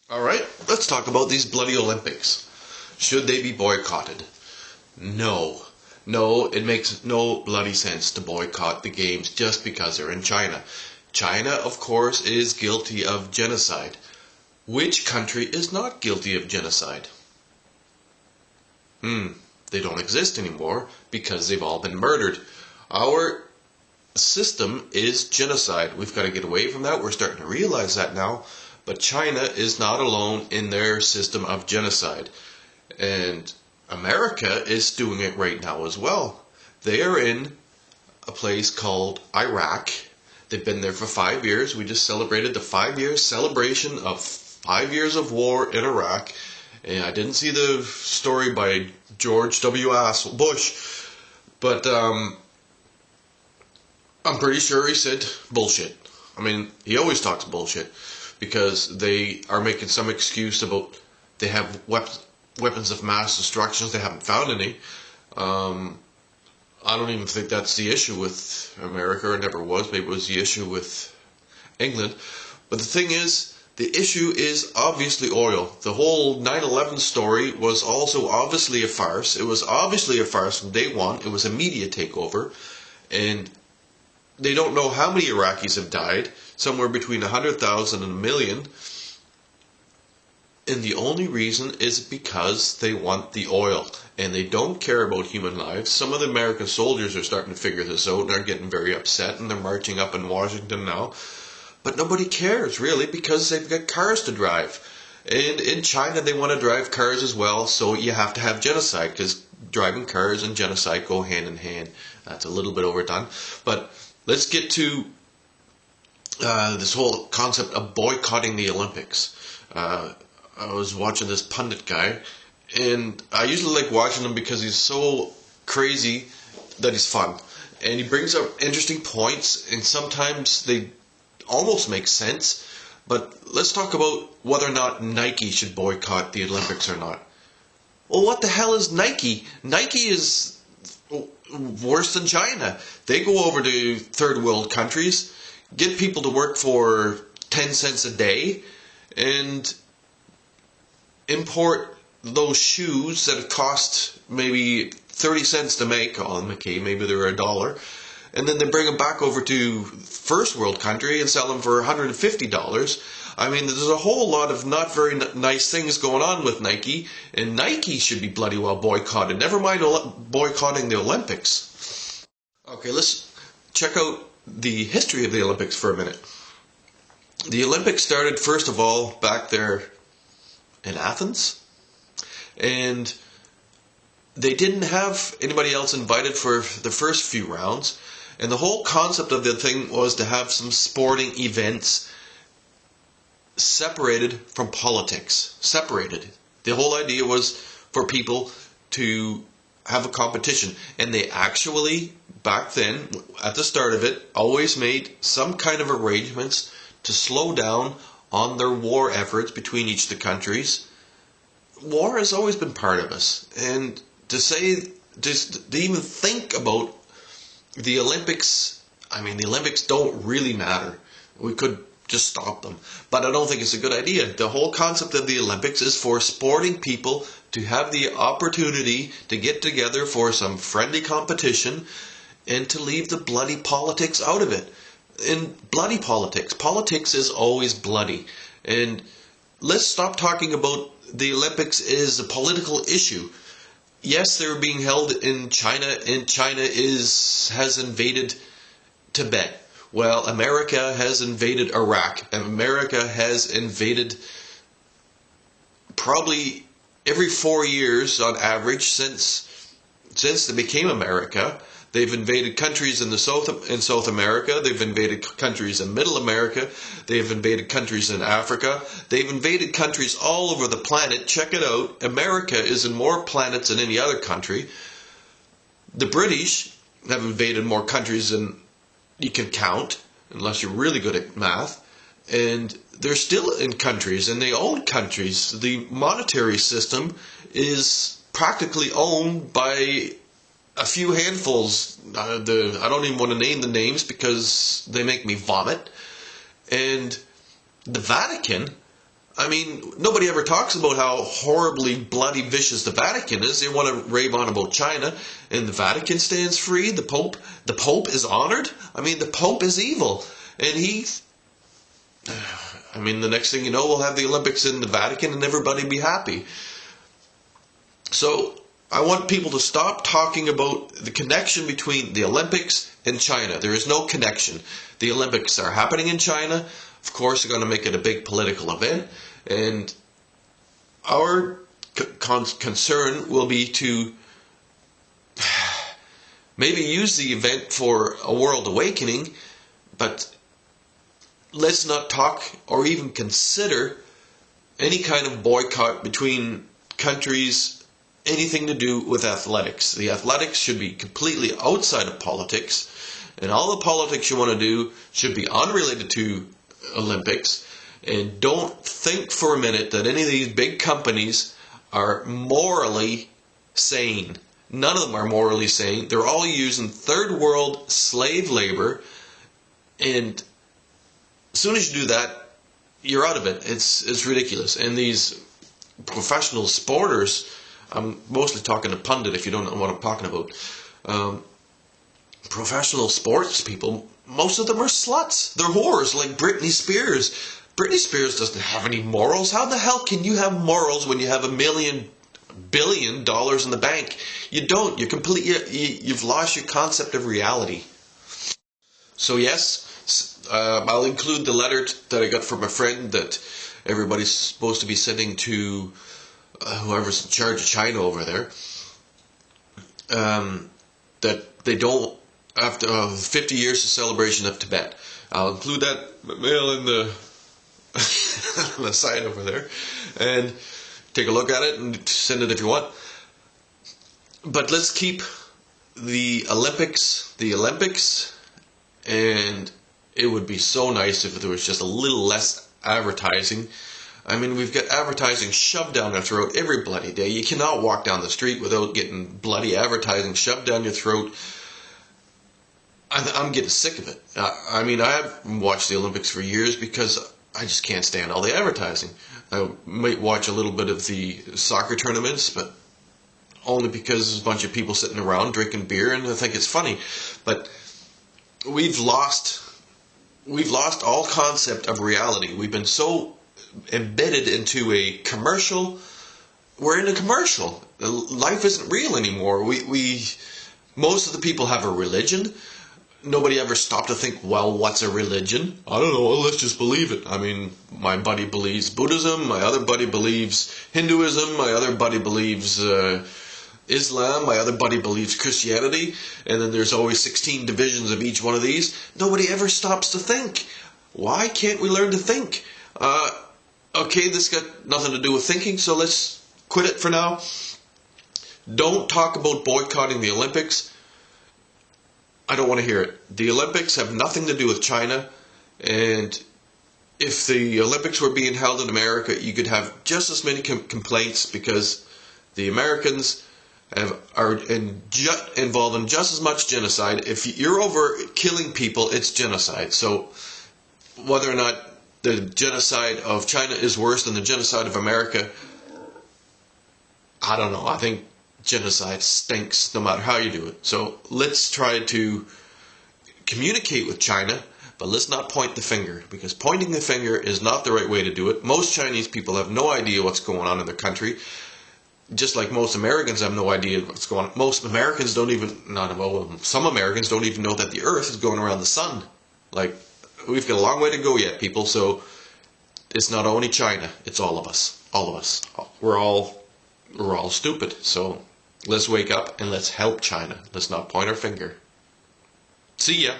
Alright, let's talk about these bloody Olympics. Should they be boycotted? No. No, it makes no bloody sense to boycott the games just because they're in China. China, of course, is guilty of genocide. Which country is not guilty of genocide? They don't exist anymore because they've all been murdered. Our system is genocide. We've got to get away from that. We're starting to realize that now. But China is not alone in their system of genocide. And America is doing it right now as well. They are in a place called Iraq. They've been there for 5 years. We just celebrated the 5-year celebration of 5 years of war in Iraq. And I didn't see the story by George W. Bush, but I'm pretty sure he said bullshit. I mean, he always talks bullshit because they are making some excuse about they have weapons of mass destruction. They haven't found any. I don't even think that's the issue with America, or never was. Maybe it was the issue with England. But the thing is, the issue is obviously oil. The whole 9/11 story was also obviously a farce. It was obviously a farce from day one. It was a media takeover. And they don't know how many Iraqis have died. Somewhere between 100,000 and a million. And the only reason is because they want the oil. And they don't care about human lives. Some of the American soldiers are starting to figure this out and are getting very upset. And they're marching up in Washington now. But nobody cares, really, because they've got cars to drive. And in China, they want to drive cars as well, so you have to have genocide, because driving cars and genocide go hand in hand. That's a little bit overdone. But let's get to this whole concept of boycotting the Olympics. I was watching this pundit guy, and I usually like watching him because he's so crazy that he's fun. And he brings up interesting points, and sometimes they almost makes sense, but let's talk about whether or not Nike should boycott the Olympics or not. Well, what the hell is Nike? Nike is worse than China. They go over to third world countries, get people to work for 10 cents a day, and import those shoes that cost maybe 30 cents to make. Oh, okay, maybe they're $1. And then they bring them back over to first world country and sell them for $150. I mean, there's a whole lot of not very nice things going on with Nike, and Nike should be bloody well boycotted. Never mind boycotting the Olympics. Okay, let's check out the history of the Olympics for a minute. The Olympics started, first of all, back there in Athens, and they didn't have anybody else invited for the first few rounds. And the whole concept of the thing was to have some sporting events separated from politics. Separated. The whole idea was for people to have a competition. And they actually, back then, at the start of it, always made some kind of arrangements to slow down on their war efforts between each of the countries. War has always been part of us. And to say, just to even think about the Olympics, I mean, the Olympics don't really matter. We could just stop them. But I don't think it's a good idea. The whole concept of the Olympics is for sporting people to have the opportunity to get together for some friendly competition and to leave the bloody politics out of it. And bloody politics. Politics is always bloody. And let's stop talking about the Olympics as a political issue. Yes, they were being held in China, and China has invaded Tibet. Well, America has invaded Iraq. And America has invaded probably every 4 years on average since they became America. They've invaded countries in South America. They've invaded countries in Middle America. They've invaded countries in Africa. They've invaded countries all over the planet. Check it out. America is in more planets than any other country. The British have invaded more countries than you can count, unless you're really good at math. And they're still in countries, and they own countries. The monetary system is practically owned by a few handfuls. I don't even want to name the names because they make me vomit. And the Vatican, I mean, nobody ever talks about how horribly bloody vicious the Vatican is. They want to rave on about China, and the Vatican stands free. The Pope is honored. I mean, the Pope is evil, and I mean, the next thing you know, we'll have the Olympics in the Vatican, and everybody be happy. So I want people to stop talking about the connection between the Olympics and China. There is no connection. The Olympics are happening in China. Of course, they're going to make it a big political event. And our concern will be to maybe use the event for a world awakening, but let's not talk or even consider any kind of boycott between countries, anything to do with athletics. The athletics should be completely outside of politics, and all the politics you want to do should be unrelated to Olympics. And don't think for a minute that any of these big companies are morally sane. None of them are morally sane. They're all using third world slave labor, and as soon as you do that, you're out of it. It's ridiculous. And these professional sporters, I'm mostly talking to pundit if you don't know what I'm talking about. Professional sports people, most of them are sluts. They're whores, like Britney Spears. Britney Spears doesn't have any morals. How the hell can you have morals when you have $1 billion in the bank? You don't. You've lost your concept of reality. So yes, I'll include the letter that I got from a friend that everybody's supposed to be sending to whoever's in charge of China over there. That they don't, after 50 years of celebration of Tibet. I'll include that mail in the on the side over there, and take a look at it and send it if you want. But let's keep the Olympics, and it would be so nice if there was just a little less advertising. I mean, we've got advertising shoved down our throat every bloody day. You cannot walk down the street without getting bloody advertising shoved down your throat. I'm getting sick of it. I mean, I haven't watched the Olympics for years because I just can't stand all the advertising. I might watch a little bit of the soccer tournaments, but only because there's a bunch of people sitting around drinking beer and I think it's funny. But we've lost all concept of reality. We've been so embedded into a commercial. We're in a commercial. Life isn't real anymore. Most of the people have a religion. Nobody ever stopped to think, well, what's a religion? I don't know, well, let's just believe it. I mean, my buddy believes Buddhism, my other buddy believes Hinduism, my other buddy believes Islam, my other buddy believes Christianity, and then there's always 16 divisions of each one of these. Nobody ever stops to think. Why can't we learn to think? Okay, this got nothing to do with thinking, so let's quit it for now. Don't talk about boycotting the Olympics. I don't want to hear it. The Olympics have nothing to do with China, and if the Olympics were being held in America, you could have just as many complaints because the Americans are involved in just as much genocide. If you're over killing people, it's genocide. So whether or not the genocide of China is worse than the genocide of America, I don't know. I think genocide stinks no matter how you do it. So let's try to communicate with China, but let's not point the finger, because pointing the finger is not the right way to do it. Most Chinese people have no idea what's going on in their country, just like most Americans have no idea what's going on. Most Americans don't even, some Americans don't even know that the earth is going around the sun. Like, we've got a long way to go yet, people, so it's not only China, it's all of us. All of us. We're all stupid, so let's wake up and let's help China. Let's not point our finger. See ya.